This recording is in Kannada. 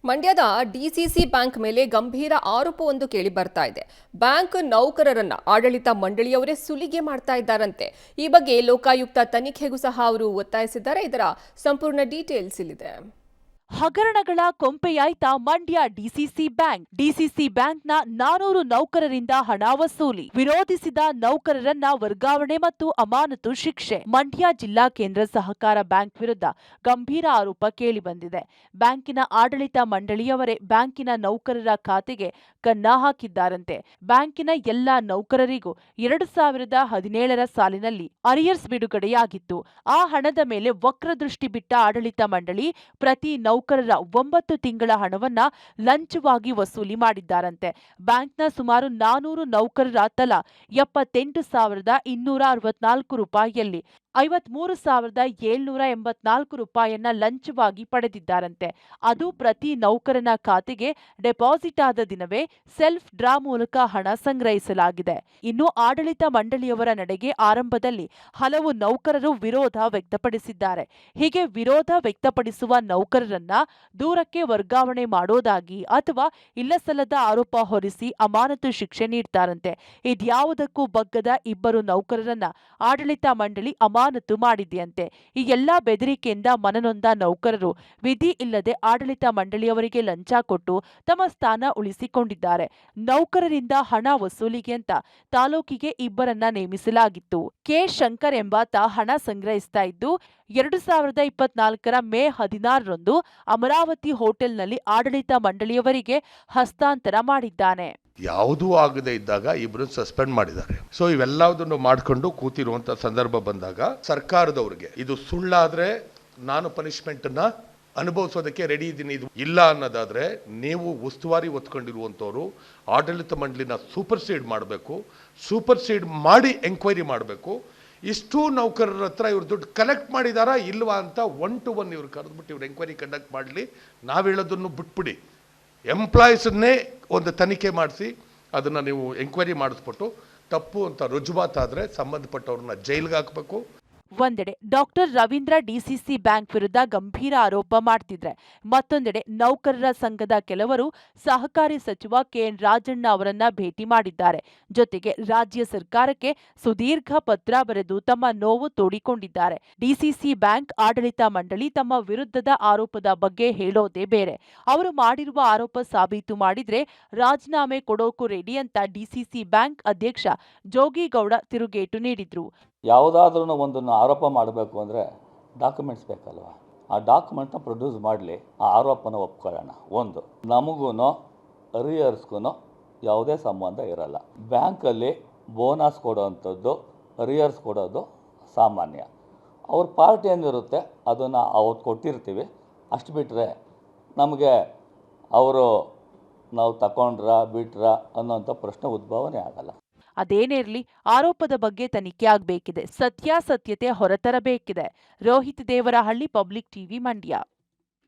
ಮಂಡ್ಯದ ಡಿಸಿಸಿ ಬ್ಯಾಂಕ್ ಮೇಲೆ ಗಂಭೀರ ಆರೋಪವೊಂದು ಕೇಳಿ ಬರ್ತಾ ಇದೆ. ಬ್ಯಾಂಕ್ ನೌಕರರನ್ನ ಆಡಳಿತ ಮಂಡಳಿಯವರೇ ಸುಲಿಗೆ ಮಾಡ್ತಾ ಇದ್ದಾರಂತೆ. ಈ ಬಗ್ಗೆ ಲೋಕಾಯುಕ್ತ ತನಿಖೆಗೂ ಸಹ ಅವರು ಒತ್ತಾಯಿಸಿದ್ದಾರೆ. ಇದರ ಸಂಪೂರ್ಣ ಡೀಟೇಲ್ಸ್ ಇಲ್ಲಿದೆ. ಹಗರಣಗಳ ಕೊಂಪೆಯಾಯ್ತಾ ಮಂಡ್ಯ ಡಿಸಿಸಿ ಬ್ಯಾಂಕ್ನ 400 ನೌಕರರಿಂದ ಹಣ ವಸೂಲಿ, ವಿರೋಧಿಸಿದ ನೌಕರರನ್ನ ವರ್ಗಾವಣೆ ಮತ್ತು ಅಮಾನತು ಶಿಕ್ಷೆ. ಮಂಡ್ಯ ಜಿಲ್ಲಾ ಕೇಂದ್ರ ಸಹಕಾರ ಬ್ಯಾಂಕ್ ವಿರುದ್ಧ ಗಂಭೀರ ಆರೋಪ ಕೇಳಿಬಂದಿದೆ. ಬ್ಯಾಂಕಿನ ಆಡಳಿತ ಮಂಡಳಿಯವರೇ ಬ್ಯಾಂಕಿನ ನೌಕರರ ಖಾತೆಗೆ ಕನ್ನ ಹಾಕಿದ್ದಾರಂತೆ. ಬ್ಯಾಂಕಿನ ಎಲ್ಲಾ ನೌಕರರಿಗೂ 2017ರ ಸಾಲಿನಲ್ಲಿ ಅರಿಯರ್ಸ್ ಬಿಡುಗಡೆಯಾಗಿತ್ತು. ಆ ಹಣದ ಮೇಲೆ ವಕ್ರದೃಷ್ಟಿ ಬಿಟ್ಟ ಆಡಳಿತ ಮಂಡಳಿ ಪ್ರತಿ ನೌಕರರ 9 ತಿಂಗಳ ಹಣವನ್ನ ಲಂಚವಾಗಿ ವಸೂಲಿ ಮಾಡಿದ್ದಾರಂತೆ. ಬ್ಯಾಂಕ್ನ ಸುಮಾರು 400 ನೌಕರರ ತಲಾ 78,264 ರೂಪಾಯಿಯಲ್ಲಿ 53,784 ರೂಪಾಯಿಯನ್ನ ಲಂಚವಾಗಿ ಪಡೆದಿದ್ದಾರಂತೆ. ಅದು ಪ್ರತಿ ನೌಕರನ ಖಾತೆಗೆ ಡೆಪಾಸಿಟ್ ಆದ ದಿನವೇ ಸೆಲ್ಫ್ ಡ್ರಾ ಮೂಲಕ ಹಣ ಸಂಗ್ರಹಿಸಲಾಗಿದೆ. ಇನ್ನು ಆಡಳಿತ ಮಂಡಳಿಯವರ ನಡೆಗೆ ಆರಂಭದಲ್ಲಿ ಹಲವು ನೌಕರರು ವಿರೋಧ ವ್ಯಕ್ತಪಡಿಸಿದ್ದಾರೆ. ಹೀಗೆ ವಿರೋಧ ವ್ಯಕ್ತಪಡಿಸುವ ನೌಕರರನ್ನ ದೂರಕ್ಕೆ ವರ್ಗಾವಣೆ ಮಾಡೋದಾಗಿ ಅಥವಾ ಇಲ್ಲಸಲ್ಲದ ಆರೋಪ ಹೊರಿಸಿ ಅಮಾನತು ಶಿಕ್ಷೆ ನೀಡ್ತಾರಂತೆ. ಇದ್ಯಾವುದಕ್ಕೂ ಬಗ್ಗದ ಇಬ್ಬರು ನೌಕರರನ್ನ ಆಡಳಿತ ಮಂಡಳಿ ಅಮಾನತು ಮಾಡಿದೆಯಂತೆ. ಈ ಎಲ್ಲಾ ಬೆದರಿಕೆಯಿಂದ ಮನನೊಂದ ನೌಕರರು ವಿಧಿ ಇಲ್ಲದೆ ಆಡಳಿತ ಮಂಡಳಿಯವರಿಗೆ ಲಂಚ ಕೊಟ್ಟು ತಮ್ಮ ಸ್ಥಾನ ಉಳಿಸಿಕೊಂಡಿದ್ದಾರೆ. ನೌಕರರಿಂದ ಹಣ ವಸೂಲಿಗೆ ಅಂತ ತಾಲೂಕಿಗೆ ಇಬ್ಬರನ್ನ ನೇಮಿಸಲಾಗಿತ್ತು. ಕೆ ಶಂಕರ್ ಎಂಬಾತ ಹಣ ಸಂಗ್ರಹಿಸ್ತಾ ಇದ್ದು 2024ರ ಮೇ 16ರಂದು ಅಮರಾವತಿ ಹೋಟೆಲ್ನಲ್ಲಿ ಆಡಳಿತ ಮಂಡಳಿಯವರಿಗೆ ಹಸ್ತಾಂತರ ಮಾಡಿದ್ದಾನೆ. ಯಾವುದೂ ಆಗದೆ ಇದ್ದಾಗ ಇಬ್ರು ಸಸ್ಪೆಂಡ್ ಮಾಡಿದ್ದಾರೆ. ಸೊ ಇವೆಲ್ಲದನ್ನು ಮಾಡಿಕೊಂಡು ಕೂತಿರುವಂತ ಸಂದರ್ಭ ಬಂದಾಗ ಸರ್ಕಾರದವ್ರಿಗೆ ಇದು ಸುಳ್ಳಾದ್ರೆ ನಾನು ಪನಿಷ್ಮೆಂಟ್ ಅನ್ನ ಅನುಭವಿಸೋದಕ್ಕೆ ರೆಡಿ ಇದ್ದೀನಿ, ಇದು ಇಲ್ಲ ಅನ್ನೋದಾದ್ರೆ ನೀವು ಉಸ್ತುವಾರಿ ಹೊತ್ಕೊಂಡಿರುವಂತವ್ರು ಆಡಳಿತ ಮಂಡಳಿನ ಸೂಪರ್ಸೀಡ್ ಮಾಡಬೇಕು, ಸೂಪರ್ಸೀಡ್ ಮಾಡಿ ಎಂಕ್ವೈರಿ ಮಾಡಬೇಕು. ಇಷ್ಟು ನೌಕರರ ಹತ್ರ ಇವ್ರು ದುಡ್ಡು ಕಲೆಕ್ಟ್ ಮಾಡಿದಾರಾ ಇಲ್ವಾ ಅಂತ 1 to 1 ಇವ್ರು ಕರೆದ್ಬಿಟ್ಟು ಇವ್ರು ಎಂಕ್ವೈರಿ ಕಂಡಕ್ಟ್ ಮಾಡಲಿ. ನಾವು ಹೇಳೋದನ್ನು ಬಿಟ್ಬಿಡಿ, ಎಂಪ್ಲಾಯೀಸನ್ನೇ ಒಂದು ತನಿಖೆ ಮಾಡಿಸಿ ಅದನ್ನು ನೀವು ಎಂಕ್ವೈರಿ ಮಾಡಿಸ್ಬಿಟ್ಟು ತಪ್ಪು ಅಂತ ರುಜುವಾತಾದರೆ ಸಂಬಂಧಪಟ್ಟವ್ರನ್ನ ಜೈಲ್ಗೆ ಹಾಕಬೇಕು. ಒಂದೆಡೆ ಡಾಕ್ಟರ್ ರವೀಂದ್ರ ಡಿಸಿಸಿ ಬ್ಯಾಂಕ್ ವಿರುದ್ಧ ಗಂಭೀರ ಆರೋಪ ಮಾಡ್ತಿದ್ರೆ, ಮತ್ತೊಂದೆಡೆ ನೌಕರರ ಸಂಘದ ಕೆಲವರು ಸಹಕಾರಿ ಸಚಿವ ಕೆಎನ್ ರಾಜಣ್ಣ ಅವರನ್ನ ಭೇಟಿ ಮಾಡಿದ್ದಾರೆ. ಜೊತೆಗೆ ರಾಜ್ಯ ಸರ್ಕಾರಕ್ಕೆ ಸುದೀರ್ಘ ಪತ್ರ ಬರೆದು ತಮ್ಮ ನೋವು ತೋಡಿಕೊಂಡಿದ್ದಾರೆ. ಡಿಸಿಸಿ ಬ್ಯಾಂಕ್ ಆಡಳಿತ ಮಂಡಳಿ ತಮ್ಮ ವಿರುದ್ಧದ ಆರೋಪದ ಬಗ್ಗೆ ಹೇಳೋದೇ ಬೇರೆ. ಅವರು ಮಾಡಿರುವ ಆರೋಪ ಸಾಬೀತು ಮಾಡಿದ್ರೆ ರಾಜೀನಾಮೆ ಕೊಡೋಕು ರೆಡಿ ಅಂತ ಡಿಸಿಸಿ ಬ್ಯಾಂಕ್ ಅಧ್ಯಕ್ಷ ಜೋಗಿಗೌಡ ತಿರುಗೇಟು ನೀಡಿದ್ರು. ಯಾವುದಾದ್ರೂ ಒಂದನ್ನು ಆರೋಪ ಮಾಡಬೇಕು ಅಂದರೆ ಡಾಕ್ಯುಮೆಂಟ್ಸ್ ಬೇಕಲ್ವ, ಆ ಡಾಕ್ಯುಮೆಂಟ್ನ ಪ್ರೊಡ್ಯೂಸ್ ಮಾಡಲಿ, ಆ ಆರೋಪನ ಒಪ್ಕೊಳ್ಳೋಣ. ಒಂದು, ನಮಗೂ ಅರಿಯರ್ಸ್ಗೂ ಯಾವುದೇ ಸಂಬಂಧ ಇರಲ್ಲ. ಬ್ಯಾಂಕಲ್ಲಿ ಬೋನಸ್ ಕೊಡೋವಂಥದ್ದು, ಅರಿಯರ್ಸ್ ಕೊಡೋದು ಸಾಮಾನ್ಯ. ಅವ್ರ ಪಾರ್ಟಿ ಏನಿರುತ್ತೆ ಅದನ್ನು ಅವತ್ತು ಕೊಟ್ಟಿರ್ತೀವಿ. ಅಷ್ಟು ಬಿಟ್ಟರೆ ನಮಗೆ ಅವರು ನಾವು ತಗೊಂಡ್ರಾ ಬಿಟ್ರಾ ಅನ್ನೋಂಥ ಪ್ರಶ್ನೆ ಉದ್ಭವನೇ ಆಗಲ್ಲ. ಅದೇನೇ ಇರಲಿ, ಆರೋಪದ ಬಗ್ಗೆ ತನಿಖೆ ಆಗಬೇಕಿದೆ, ಸತ್ಯಾಸತ್ಯತೆ ಹೊರತರಬೇಕಿದೆ. Rohit Devarahalli, public TV, Mandya.